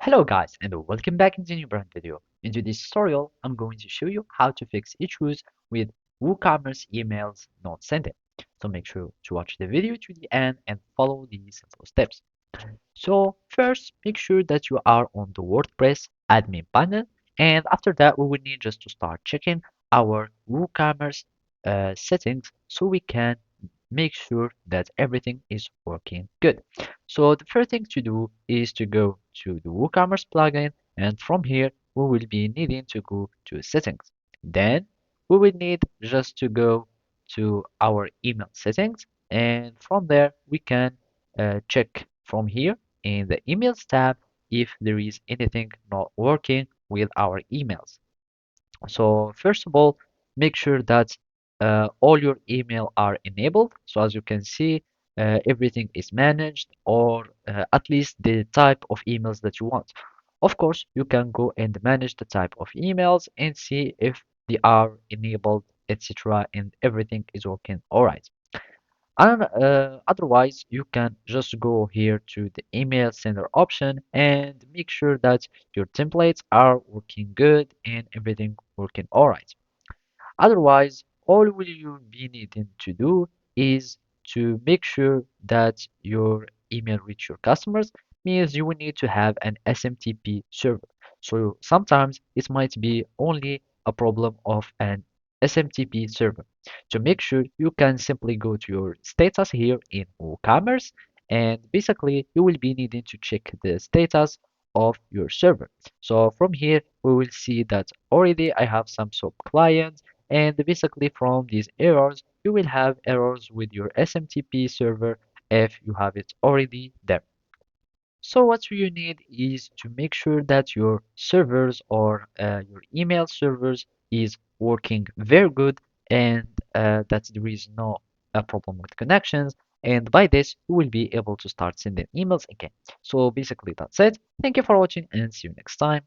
Hello guys and welcome back in the new brand video. In today's tutorial, I'm going to show you how to fix issues with WooCommerce emails not sending. So make sure to watch the video to the end and follow these simple steps. So first, make sure that you are on the WordPress admin panel, and after that, we will need just to start checking our WooCommerce settings so we can make sure that everything is working good. So the first thing to do is to go to the WooCommerce plugin, and from here, we will be needing to go to settings. Then we will need just to go to our email settings, and from there, we can check from here in the emails tab if there is anything not working with our emails. So first of all, make sure that all your email are enabled. So as you can see, everything is managed or at least the type of emails that you want. Of course, you can go and manage the type of emails and see if they are enabled, etc. and everything is working all right. And otherwise, you can just go here to the email sender option and make sure that your templates are working good and everything working all right. Otherwise, all will you be needing to do is to make sure that your email reach your customers means you will need to have an SMTP server. So sometimes it might be only a problem of an SMTP server. To make sure you can simply go to your status here in WooCommerce and basically you will be needing to check the status of your server. So from here we will see that already I have some sub clients and basically from these errors, you will have errors with your SMTP server if you have it already there. So what you need is to make sure that your servers or your email servers is working very good and that there is no problem with connections. And by this, you will be able to start sending emails again. So basically that's it. Thank you for watching and see you next time.